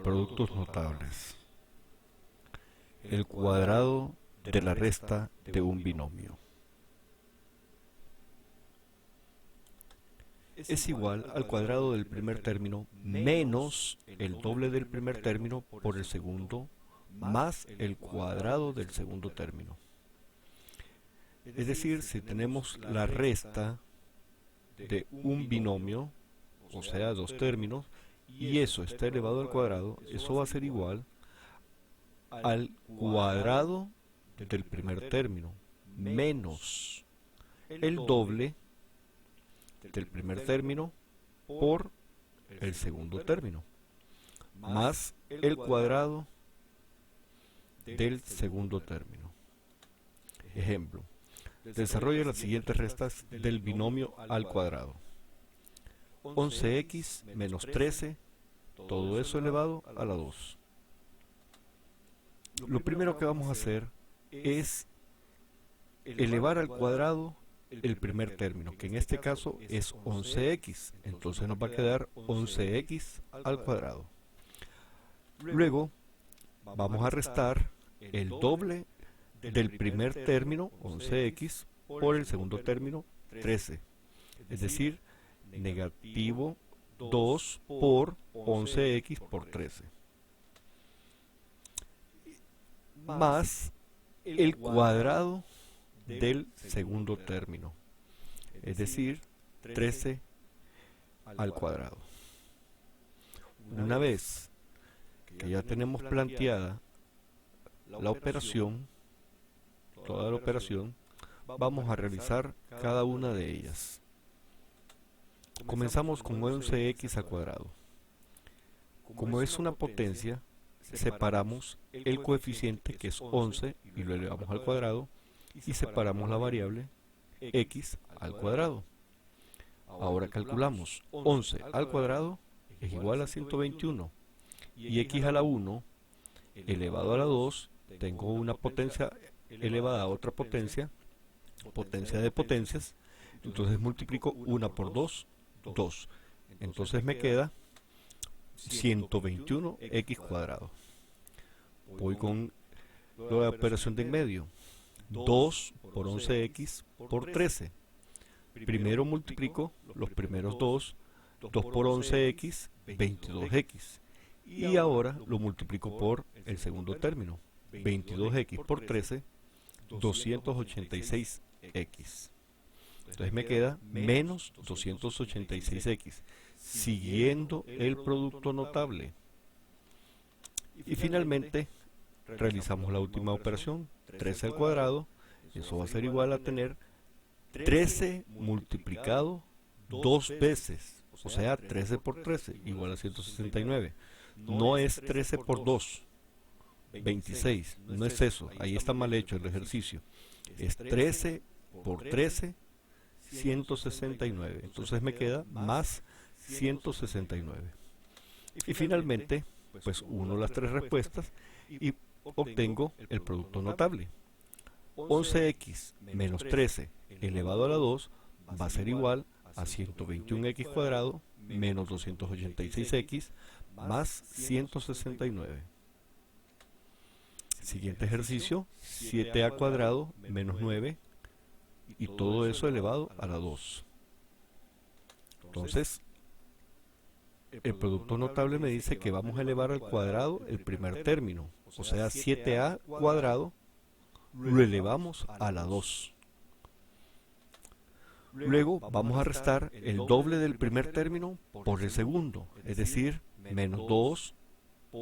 Productos notables. El cuadrado de la resta de un binomio es igual al cuadrado del primer término menos el doble del primer término por el segundo más el cuadrado del segundo término. Es decir, si tenemos la resta de un binomio, o sea, dos términos, y eso está elevado al cuadrado, eso va a ser igual al cuadrado del primer término menos el doble del primer término por el segundo término más el cuadrado del segundo término. Ejemplo, desarrolla las siguientes restas del binomio al cuadrado. 11x menos 13, todo eso elevado a la 2. Lo primero que vamos a hacer es elevar al cuadrado el primer término, que en este caso es 11x. Entonces nos va a quedar 11x al cuadrado. Luego vamos a restar el doble del primer término, 11x, por el segundo término, 13. Es decir, negativo 2 por 11x por 13. Más el cuadrado del segundo término, es decir, 13 al cuadrado. Una vez que ya tenemos planteada la operación, toda la operación, vamos a realizar cada una de ellas. Comenzamos con 11x al cuadrado. Como es una potencia, separamos el coeficiente, que es 11, y lo elevamos al cuadrado, y separamos la variable x al cuadrado. Ahora calculamos 11 al cuadrado es igual a 121, y x a la 1 elevado a la 2, tengo una potencia elevada a otra potencia, potencia de potencias, entonces multiplico 1 por 2, 2. Entonces me queda 121x cuadrado. Voy con la operación de en medio. 2 por 11x por 13. Primero multiplico los primeros 2, 2 por 11x, 22x. Y ahora lo multiplico por el segundo término. 22x por 13, 286x. Entonces me queda menos 286x, siguiendo el producto notable. Y finalmente realizamos la última operación, 13 al cuadrado, eso va a ser igual a tener 13 multiplicado dos veces, o sea, 13 por 13 igual a 169. No es 13 por 2, 26, no es eso, ahí está mal hecho el ejercicio. Es 13 por 13, 169. Entonces me queda más 169. Y finalmente, pues uno las tres respuestas y obtengo el producto notable. 11x menos 13 elevado a la 2 va a ser igual a 121x cuadrado menos 286x más 169. Siguiente ejercicio, 7a cuadrado menos 9 y todo eso elevado a la 2. Entonces, el producto notable me dice que vamos a elevar al cuadrado el primer término, o sea, 7a cuadrado lo elevamos a la 2. Luego vamos a restar el doble del primer término por el segundo, es decir, menos 2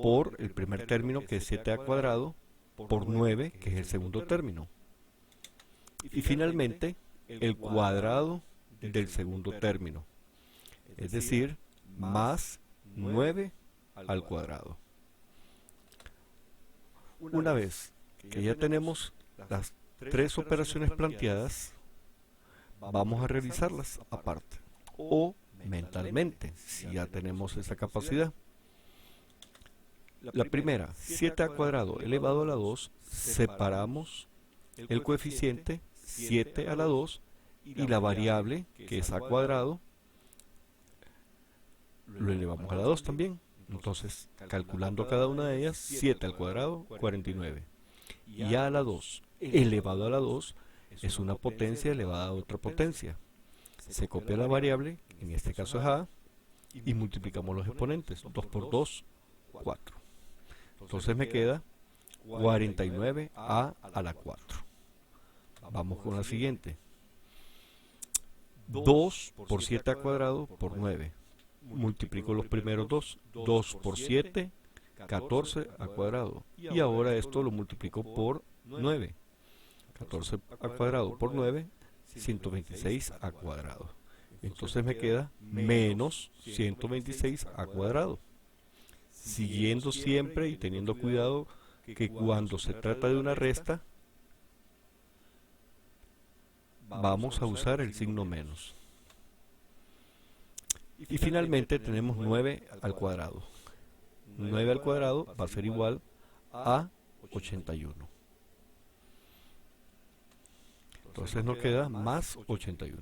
por el primer término, que es 7a cuadrado, por 9, que es el segundo término. Y finalmente, el cuadrado del segundo término, es decir, más 9 al cuadrado. Una vez que ya tenemos las tres operaciones planteadas, vamos a realizarlas aparte o mentalmente, si ya tenemos esa capacidad. La primera, 7a cuadrado elevado a la 2, separamos el coeficiente 7 a la 2 y la variable, que es a cuadrado, lo elevamos a la 2 también. Entonces, calculando cada una de ellas, 7 al cuadrado, 49. Y a la 2 elevado a la 2 es una potencia elevada a otra potencia. Se copia la variable, en este caso es a, y multiplicamos los exponentes. 2 por 2, 4. Entonces me queda 49a a la 4. Vamos con la siguiente. 2 por 7 al cuadrado por 9. Multiplico los primeros dos. 2 por 7, 14 al cuadrado. Y ahora esto lo multiplico por 9. 14 al cuadrado por 9, 126 al cuadrado. Entonces me queda menos 126 al cuadrado. Siguiendo siempre y teniendo cuidado que cuando se trata de una resta, vamos a usar el signo menos. Y finalmente tenemos 9 al cuadrado. 9 al cuadrado va a ser igual a 81. Entonces nos queda más 81.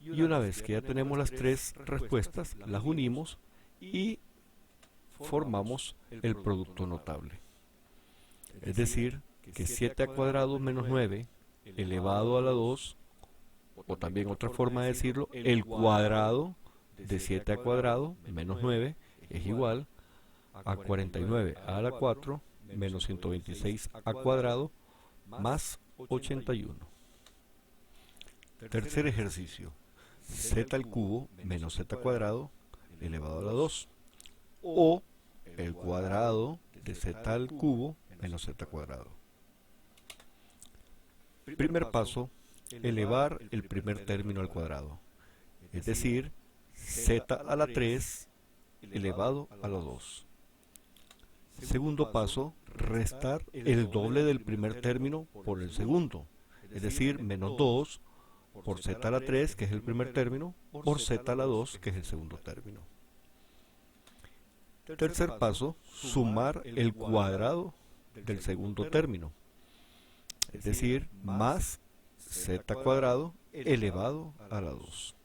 Y una vez que ya tenemos las tres respuestas, las unimos y formamos el producto notable. Es decir, que 7 al cuadrado menos 9 elevado a la 2, o también otra forma de decirlo, el cuadrado de 7 al cuadrado menos 9 es igual a 49 a la 4 menos 126 al cuadrado más 81. Tercer ejercicio. Z al cubo menos z al cuadrado elevado a la 2. O el cuadrado de z al cubo menos z al cuadrado. Primer paso, elevar el primer término al cuadrado. Es decir, z a la 3 elevado a la 2. Segundo paso, restar el doble del primer término por el segundo. Es decir, menos 2 por z a la 3, que es el primer término, por z a la 2, que es el segundo término. Tercer paso, sumar el cuadrado del segundo término. Es decir, más z cuadrado elevado a la 2.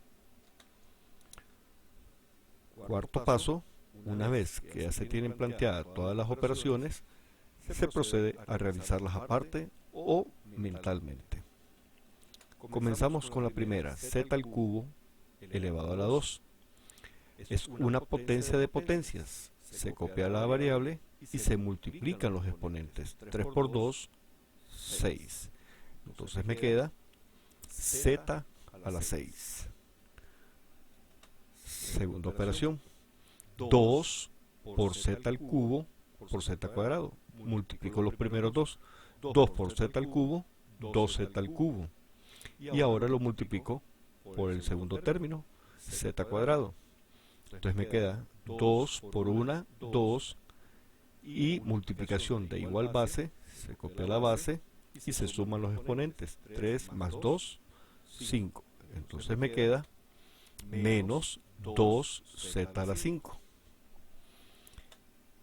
Cuarto paso, una vez que ya se tienen planteadas todas las operaciones, se procede a realizarlas aparte o mentalmente. Comenzamos con la primera, z al cubo elevado a la 2. Es una potencia de potencias. Se copia la variable y se multiplican los exponentes. 3 por 2, 6. Entonces me queda z a la 6. Segunda operación. 2 por z al cubo por z cuadrado. Multiplico los primeros dos. 2 por z al cubo, 2z al cubo. Y ahora lo multiplico por el segundo término, z cuadrado. Entonces me queda 2 por 1, 2, y multiplicación de igual base, se copia la base y se suman los exponentes. 3 más 2, 5. Entonces me queda menos 2z a la 5.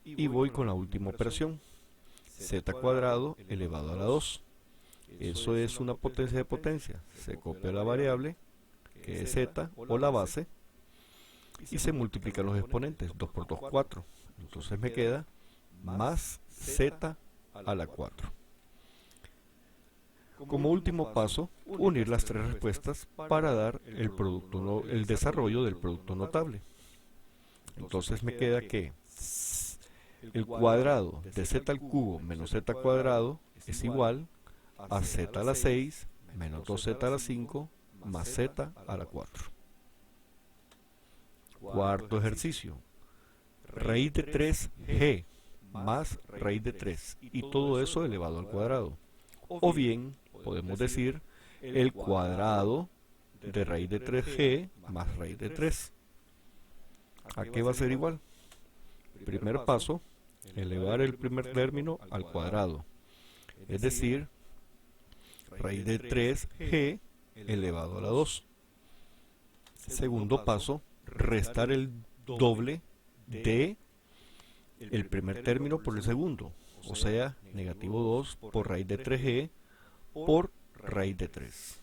Y voy con la última operación, z cuadrado elevado a la 2. Eso es una potencia de potencia. Se copia la variable, que es z, o la base, y se multiplican los exponentes. 2 por 2, 4. Entonces me queda más z a la 4. Como último paso, unir las tres respuestas para dar el desarrollo del producto notable. Entonces me queda que el cuadrado de z al cubo menos z cuadrado es igual a z a la 6 menos 2z a la 5 más z a la 4. Cuarto ejercicio. Raíz de 3g más raíz de 3 y todo eso elevado al cuadrado. O bien podemos decir el cuadrado de raíz de 3g más raíz de 3. ¿A qué va a ser igual? Primer paso, elevar el primer término al cuadrado. Es decir, raíz de 3g elevado a la 2. Segundo paso, restar el doble de el primer término por el segundo, o sea, negativo 2 por raíz de 3g por raíz de 3.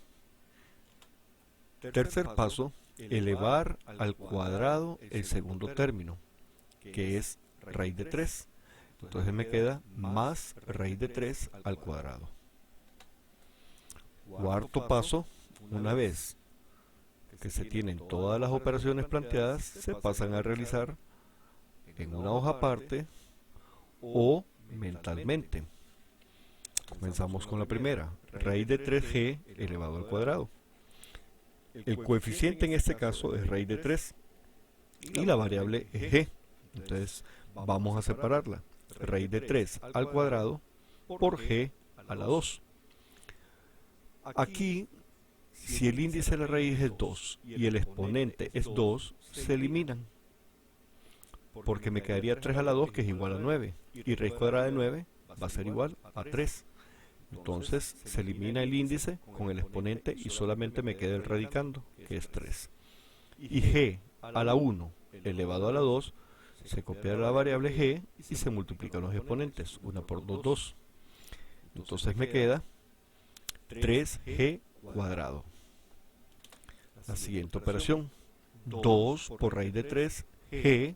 Tercer paso, elevar al cuadrado el segundo término. que es raíz de 3. Entonces me queda más raíz de 3 al cuadrado. Cuarto paso, una vez que se tienen todas las operaciones planteadas, se pasan a realizar en una hoja aparte o mentalmente. Comenzamos con la primera, raíz de 3g elevado al cuadrado. El coeficiente en este caso es raíz de 3 y la variable es g. Entonces vamos a separarla. Raíz de 3 al cuadrado por g a la 2. Aquí, si el índice de la raíz es 2 y el exponente es 2, se eliminan. Porque me quedaría 3 a la 2, que es igual a 9. Y raíz cuadrada de 9 va a ser igual a 3. Entonces se elimina el índice con el exponente y solamente me queda el radicando, que es 3. Y g a la 1 elevado a la 2, se copia la variable g y se multiplican los exponentes. 1 por 2, 2. Entonces me queda 3g cuadrado. La siguiente operación, 2 por raíz de 3, g,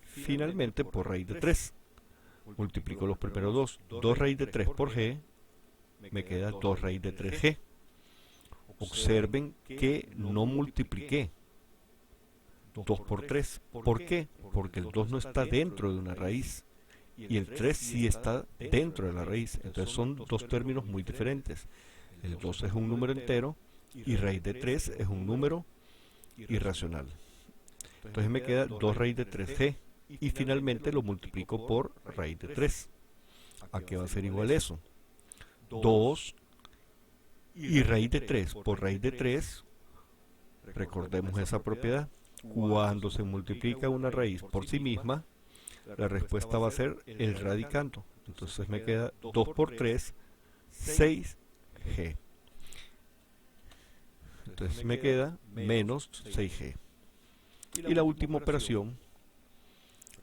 finalmente por raíz de 3. Multiplico los primeros dos. 2 raíz de 3 por g, me queda 2 raíz de 3g. Observen que no multipliqué 2 por 3. ¿Por qué? Porque el 2 no está dentro de una raíz y el 3 sí está dentro de la raíz. Entonces son dos términos muy diferentes. El 2 es un número entero y raíz de 3 es un número irracional. Entonces me queda 2 raíz de 3g y finalmente lo multiplico por raíz de 3. ¿A qué va a ser igual eso? 2 y raíz de 3 por raíz de 3. Recordemos esa propiedad. Cuando se multiplica una raíz por sí misma, la respuesta va a ser el radicando. Entonces me queda 2 por 3, 6g. Entonces me queda menos 6g. Y la última operación,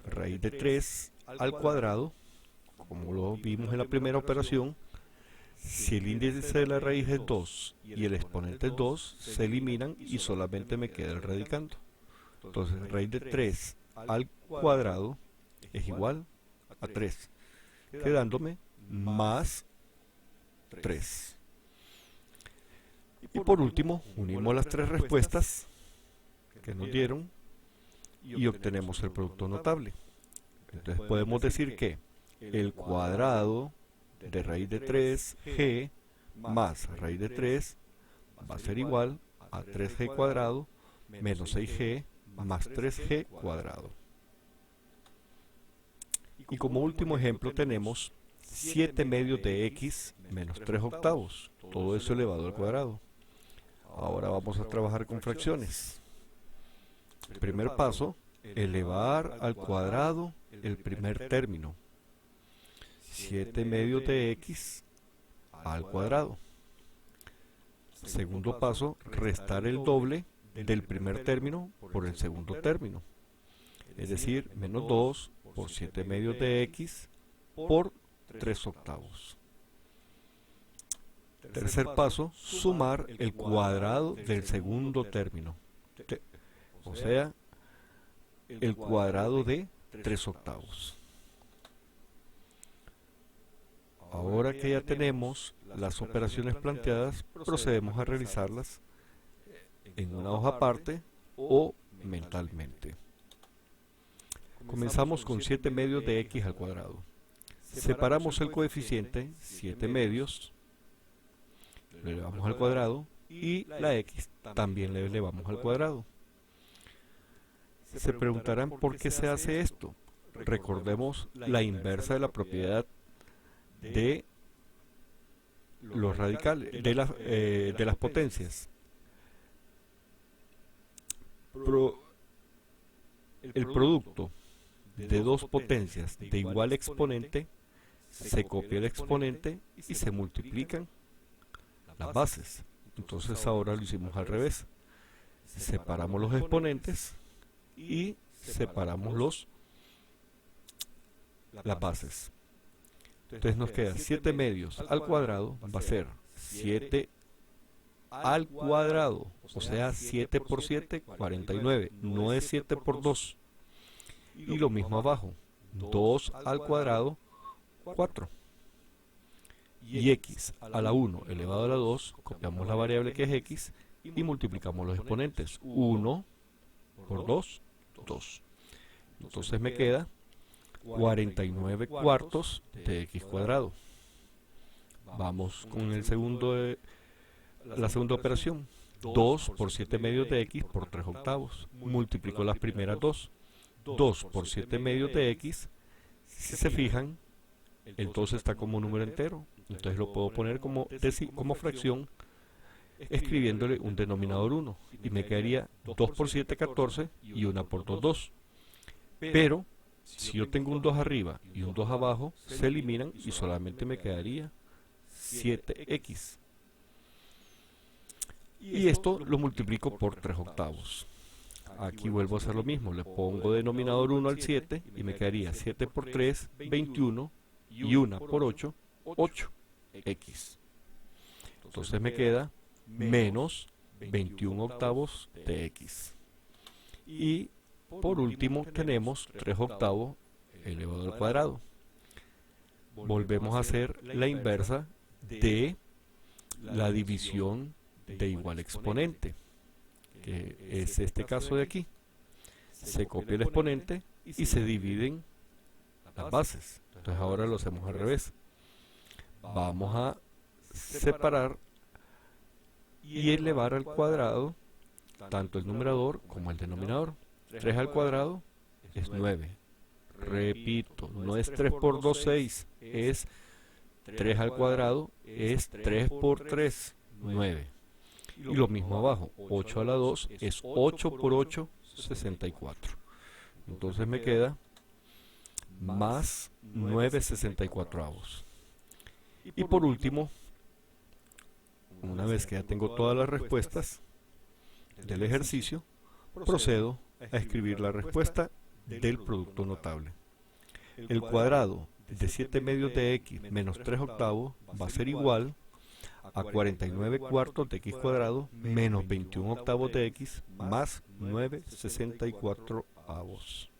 raíz de 3 al cuadrado, como lo vimos en la primera operación, si el índice de la raíz es 2 y el exponente es 2, se eliminan y solamente me queda el radicando. Entonces raíz de 3 al cuadrado es igual a 3, quedándome más 3. Y por último, unimos las tres respuestas que nos dieron y obtenemos el producto notable. Entonces podemos decir que el cuadrado de raíz de 3g más raíz de 3 va a ser igual a 3g cuadrado menos 6g más 3g cuadrado. Y como último ejemplo tenemos 7 medios de x menos 3 octavos, todo eso elevado al cuadrado. Ahora vamos a trabajar con fracciones. Primer paso, elevar al cuadrado el primer término. 7 medios de x al cuadrado. Segundo paso, restar el doble del primer término por el segundo término. Es decir, menos 2 por 7 medios de x por 3 octavos. Tercer paso, sumar el cuadrado del segundo término. O sea, el cuadrado de 3 octavos. Ahora que ya tenemos las operaciones planteadas, procedemos a realizarlas en una hoja aparte o mentalmente. Comenzamos con 7 medios de x al cuadrado. Separamos el coeficiente 7 medios, lo elevamos al cuadrado, y la x también le elevamos al cuadrado. Se preguntarán por qué se hace esto. Recordemos la inversa de la propiedad de los radicales, de las potencias. El producto de dos potencias de igual exponente, se copia el exponente y se multiplican las bases. Entonces ahora lo hicimos al revés. Separamos los exponentes y separamos las bases. Entonces nos queda 7 medios al cuadrado, va a ser 7 al cuadrado, o sea 7 por 7, 49, no es 7 por 2. Y lo mismo abajo, 2 al cuadrado, 4. Y x a la 1 elevado a la 2, copiamos la variable que es x y multiplicamos los exponentes. 1 por 2, 2. Entonces me queda 49 cuartos de x cuadrado. Vamos con la segunda operación. 2 por 7 medios de x por 3 octavos. Multiplico las primeras dos. 2 por 7 medios de x. Si se fijan, el 2 está como número entero. Entonces lo puedo poner como fracción, escribiéndole un denominador 1. Y me quedaría 2 por 7, 14 y 1 por 2, 2. Pero si yo tengo un 2 arriba y un 2 abajo, se eliminan y solamente me quedaría 7x. Y esto lo multiplico por 3 octavos. Aquí vuelvo a hacer lo mismo, le pongo denominador 1 al 7 y me quedaría 7 por 3, 21 y 1 por 8, 8x. Entonces me queda menos 21 octavos de x. Y por último tenemos 3 octavos elevado al cuadrado. Volvemos a hacer la inversa de la división de igual exponente, que es este caso de aquí. Se copia el exponente y se dividen las bases. Entonces ahora lo hacemos al revés. Vamos a separar y elevar al cuadrado tanto el numerador como el denominador. 3 al cuadrado es 9. Repito, no es 3 por 2, 6, es 3 al cuadrado, es 3 por 3, 9. Y lo mismo abajo, 8 a la 2 es 8 por 8, 64. Entonces me queda más 9 64avos. Y por último, una vez que ya tengo todas las respuestas del ejercicio, procedo a escribir la respuesta del producto notable. El cuadrado de 7 medios de x menos 3 octavos va a ser igual a 49 cuartos de x cuadrado menos 21 octavos de x más 9 64avos.